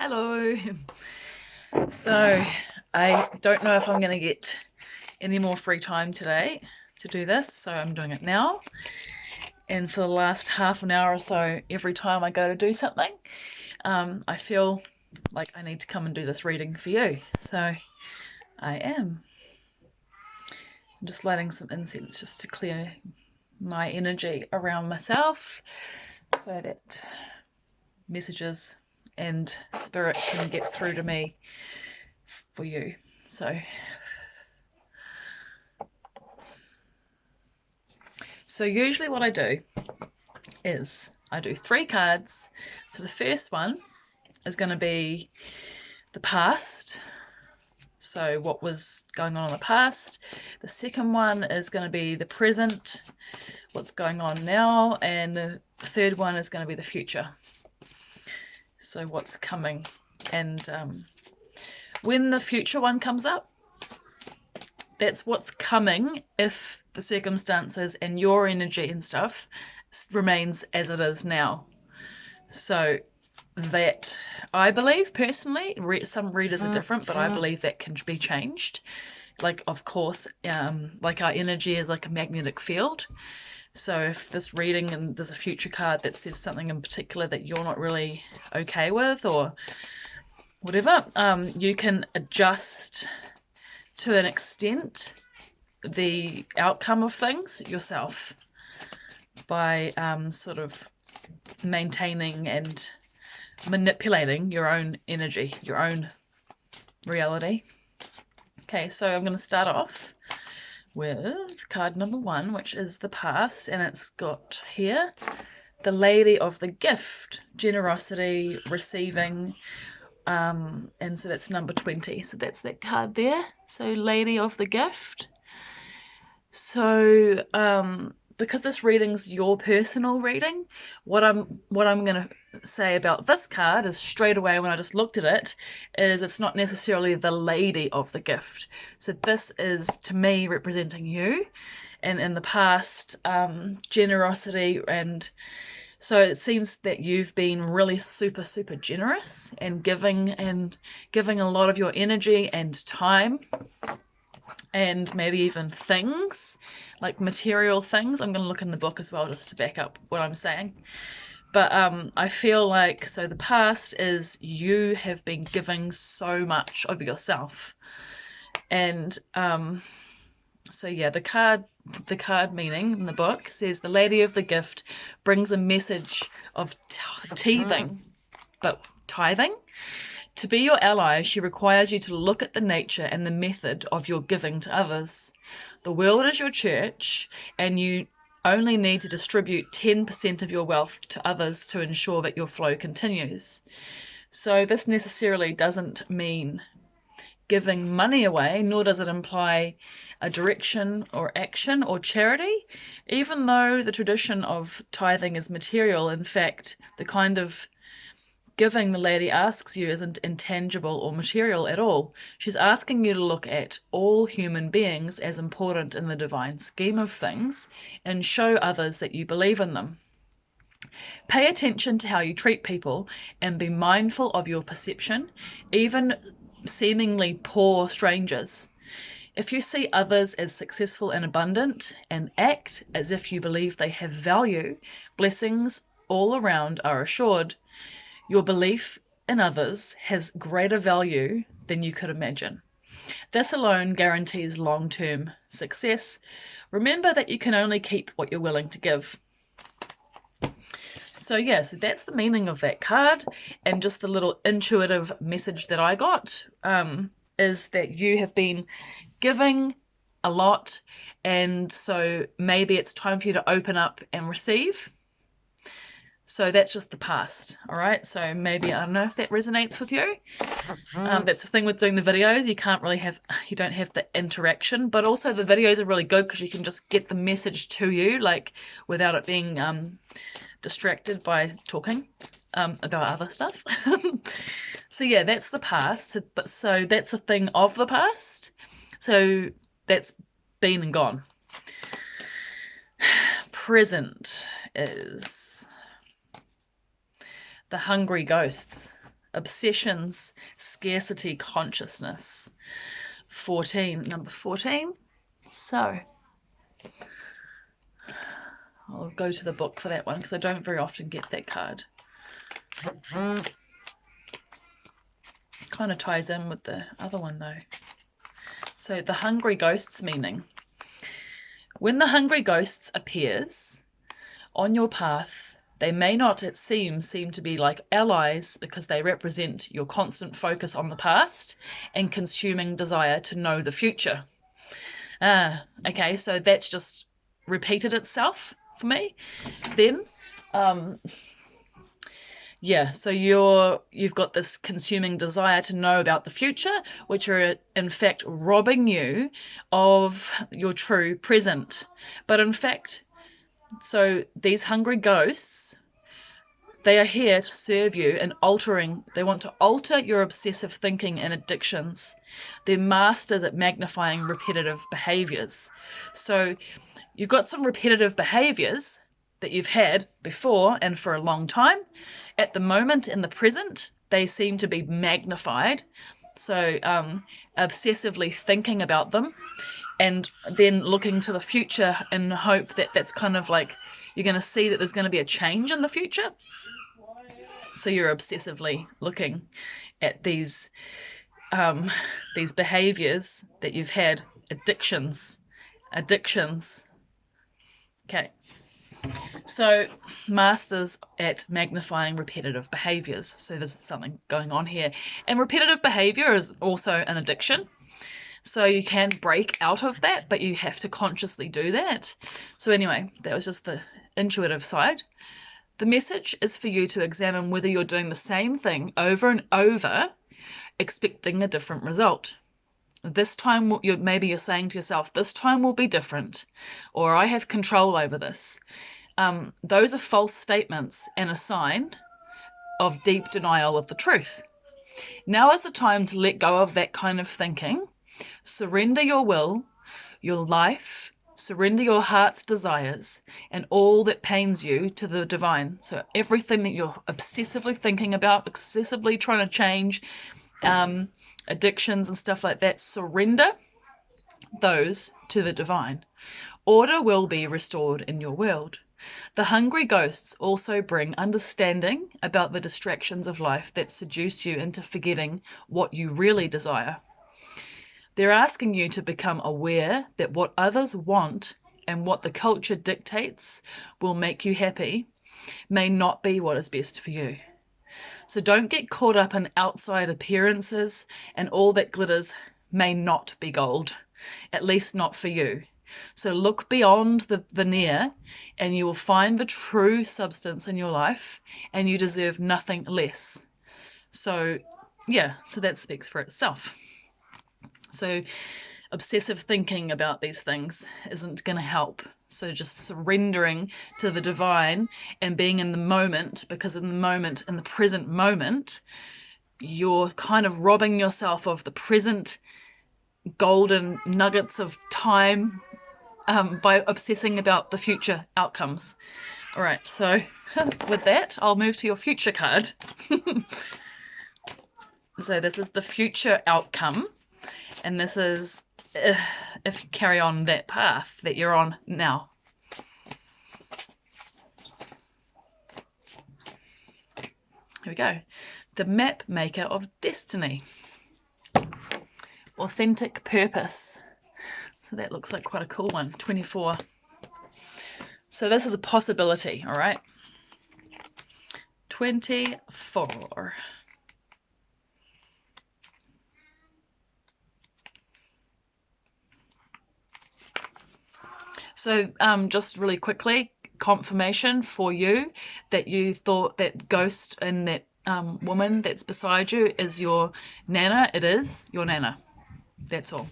Hello. So I don't know if I'm going to get any more free time today to do this, so I'm doing it now. And for the last half an hour or so, every time I go to do something, I feel like I need to come and do this reading for you. So I am. I'm just lighting some incense just to clear my energy around myself so that messages and spirit can get through to me for you. So usually what I do is I do 3 cards. So the first one is going to be the past. So what was going on in the past. The second one is going to be the present, what's going on now. And the third one is going to be the future. So what's coming. And when the future one comes up, that's what's coming if the circumstances and your energy and stuff remains as it is now. So that, I believe personally, some readers are different, but I believe that can be changed. Like, of course, like our energy is like a magnetic field. So if this reading and there's a future card that says something in particular that you're not really okay with or whatever, you can adjust to an extent the outcome of things yourself by sort of maintaining and manipulating your own energy, your own reality. Okay, so I'm going to start off with card number 1, which is the past, and it's got here the Lady of the Gift, generosity, receiving, and so that's number 20. So that's that card there. So Lady of the Gift. So because this reading's your personal reading, what I'm going to say about this card is straight away when I just looked at it is it's not necessarily the Lady of the Gift. So this is to me representing you, and in the past, generosity, and so it seems that you've been really super generous and giving a lot of your energy and time and maybe even things, like material things. I'm going to look in the book as well just to back up what I'm saying. But I feel like, so the past is you have been giving so much of yourself. And so yeah, the card meaning in the book says the Lady of the Gift brings a message of tithing. To be your ally, she requires you to look at the nature and the method of your giving to others. The world is your church, and you only need to distribute 10% of your wealth to others to ensure that your flow continues. So this necessarily doesn't mean giving money away, nor does it imply a direction or action or charity. Even though the tradition of tithing is material, in fact, the kind of giving the lady asks you isn't intangible or material at all. She's asking you to look at all human beings as important in the divine scheme of things and show others that you believe in them. Pay attention to how you treat people and be mindful of your perception, even seemingly poor strangers. If you see others as successful and abundant and act as if you believe they have value, blessings all around are assured. Your belief in others has greater value than you could imagine. This alone guarantees long-term success. Remember that you can only keep what you're willing to give. So yeah, so that's the meaning of that card, and just the little intuitive message that I got is that you have been giving a lot, and so maybe it's time for you to open up and receive. So that's just the past, all right? So maybe, I don't know if that resonates with you. That's the thing with doing the videos. You don't have the interaction, but also the videos are really good because you can just get the message to you, like, without it being distracted by talking about other stuff. So yeah, that's the past. So that's a thing of the past. So that's been and gone. Present is the hungry ghosts. obsessions, scarcity consciousness. 14, number 14. So I'll go to the book for that one because I don't very often get that card. Kind of ties in with the other one though. So the hungry ghost's meaning. When the hungry ghosts appears on your path, they may not, it seems to be like allies because they represent your constant focus on the past and consuming desire to know the future. Okay, so that's just repeated itself for me. Then, yeah, so you've got this consuming desire to know about the future, which are in fact robbing you of your true present. But in fact, so these hungry ghosts, they are here to serve you and they want to alter your obsessive thinking and addictions. They're masters at magnifying repetitive behaviors. So you've got some repetitive behaviors that you've had before and for a long time. At the moment, in the present, they seem to be magnified. So obsessively thinking about them and then looking to the future in hope that that's kind of like you're going to see that there's going to be a change in the future. So you're obsessively looking at these behaviors that you've had, addictions. Okay. So masters at magnifying repetitive behaviors. So there's something going on here. And repetitive behavior is also an addiction. So you can break out of that, but you have to consciously do that. So anyway, that was just the intuitive side. The message is for you to examine whether you're doing the same thing over and over, expecting a different result. This time, maybe you're saying to yourself, this time will be different, or I have control over this. Those are false statements and a sign of deep denial of the truth. Now is the time to let go of that kind of thinking. Surrender your will, your life, surrender your heart's desires and all that pains you to the divine. So everything that you're obsessively thinking about, obsessively trying to change, addictions and stuff like that, surrender those to the divine. Order will be restored in your world. The hungry ghosts also bring understanding about the distractions of life that seduce you into forgetting what you really desire. They're asking you to become aware that what others want and what the culture dictates will make you happy may not be what is best for you. So don't get caught up in outside appearances, and all that glitters may not be gold, at least not for you. So look beyond the veneer and you will find the true substance in your life, and you deserve nothing less. So yeah, so that speaks for itself. So obsessive thinking about these things isn't going to help. So just surrendering to the divine and being in the moment, because in the moment, in the present moment, you're kind of robbing yourself of the present golden nuggets of time by obsessing about the future outcomes. All right, so with that, I'll move to your future card. So this is the future outcome. And this is if you carry on that path that you're on now. Here we go. The map maker of destiny. Authentic purpose. So that looks like quite a cool one. 24. So this is a possibility, all right? 24. So just really quickly, confirmation for you that you thought that ghost and that woman that's beside you is your nana. It is your nana. That's all.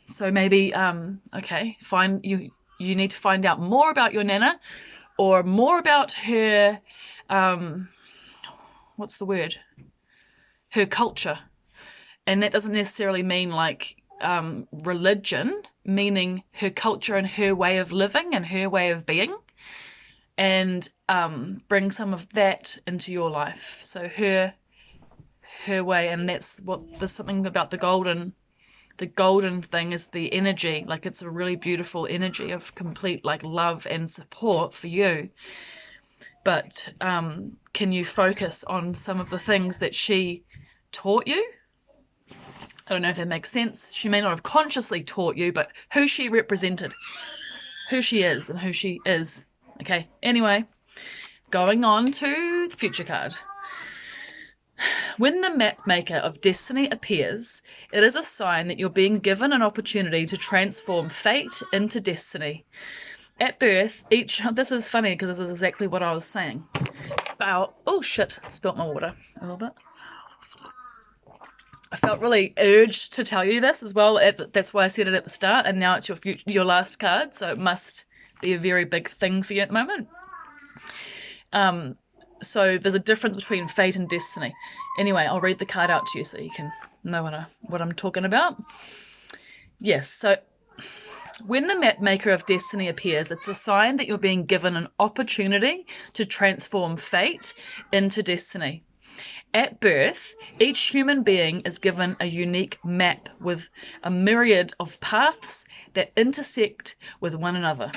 So maybe, okay, you need to find out more about your nana, or more about her, what's the word? Her culture. And that doesn't necessarily mean like religion, meaning her culture and her way of living and her way of being. and bring some of that into your life. So her way, and that's what there's something about the golden thing is the energy. Like, it's a really beautiful energy of complete like love and support for you. But can you focus on some of the things that she taught you? I don't know if that makes sense. She may not have consciously taught you, but who she represented, who she is and who she is. Okay, anyway, going on to the future card. When the map maker of destiny appears, it is a sign that you're being given an opportunity to transform fate into destiny. At birth, this is funny because this is exactly what I was saying about, oh shit, spilt my water a little bit. I felt really urged to tell you this as well. That's why I said it at the start, and now it's your last card, so it must be a very big thing for you at the moment. So there's a difference between fate and destiny. Anyway, I'll read the card out to you so you can know what I'm talking about. Yes, so when the map maker of destiny appears, it's a sign that you're being given an opportunity to transform fate into destiny. At birth, each human being is given a unique map with a myriad of paths that intersect with one another.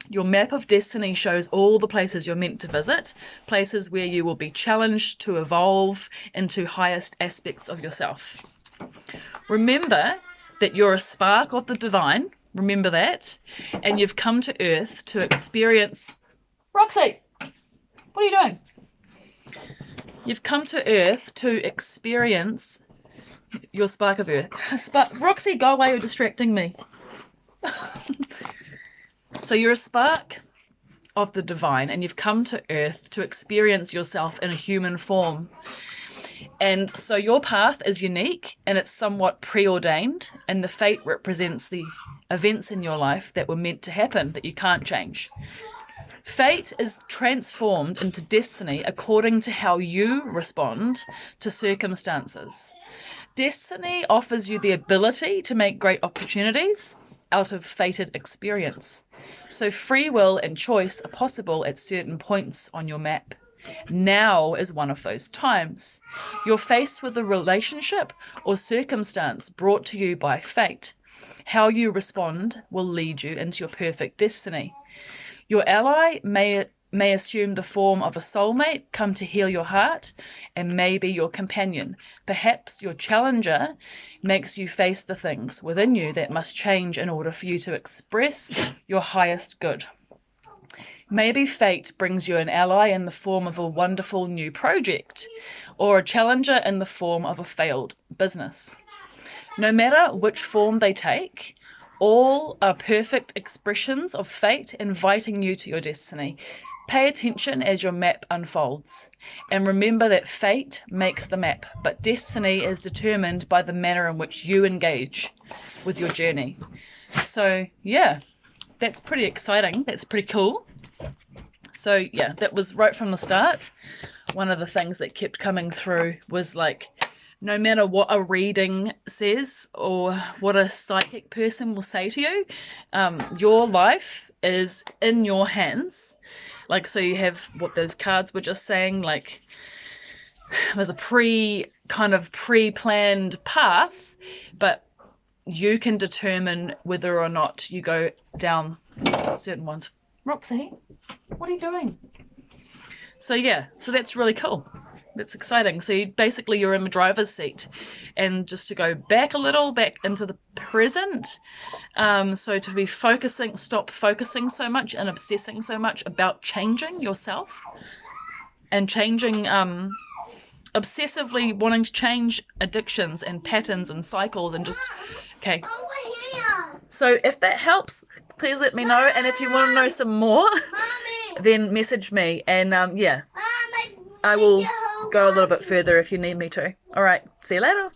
Your map of destiny shows all the places you're meant to visit, places where you will be challenged to evolve into highest aspects of yourself. Remember that you're a spark of the divine, remember that, and you've come to Earth to experience... Roxy! What are you doing? You've come to Earth to experience your spark of Earth. Roxy, go away, you're distracting me. So you're a spark of the divine, and you've come to Earth to experience yourself in a human form. And so your path is unique, and it's somewhat preordained, and the fate represents the events in your life that were meant to happen, that you can't change. Fate is transformed into destiny according to how you respond to circumstances. Destiny offers you the ability to make great opportunities out of fated experience. So free will and choice are possible at certain points on your map. Now is one of those times. You're faced with a relationship or circumstance brought to you by fate. How you respond will lead you into your perfect destiny. Your ally may assume the form of a soulmate, come to heal your heart, and may be your companion. Perhaps your challenger makes you face the things within you that must change in order for you to express your highest good. Maybe fate brings you an ally in the form of a wonderful new project, or a challenger in the form of a failed business. No matter which form they take, all are perfect expressions of fate inviting you to your destiny. Pay attention as your map unfolds, and remember that fate makes the map, but destiny is determined by the manner in which you engage with your journey. So yeah, that's pretty exciting. That's pretty cool. So yeah, that was right from the start. One of the things that kept coming through was like, no matter what a reading says or what a psychic person will say to you, your life is in your hands. Like, so you have what those cards were just saying, like there's a pre-planned path, but you can determine whether or not you go down certain ones. Roxy, what are you doing? So yeah, so that's really cool. That's exciting. So you're in the driver's seat, and just to go back a little, back into the present. So to be stop focusing so much and obsessing so much about changing yourself and changing, obsessively wanting to change addictions and patterns and cycles and just, okay. Over here. So if that helps, please let me know. And if you want to know some more, then message me. And yeah, I will go a little bit further if you need me to. All right, see you later.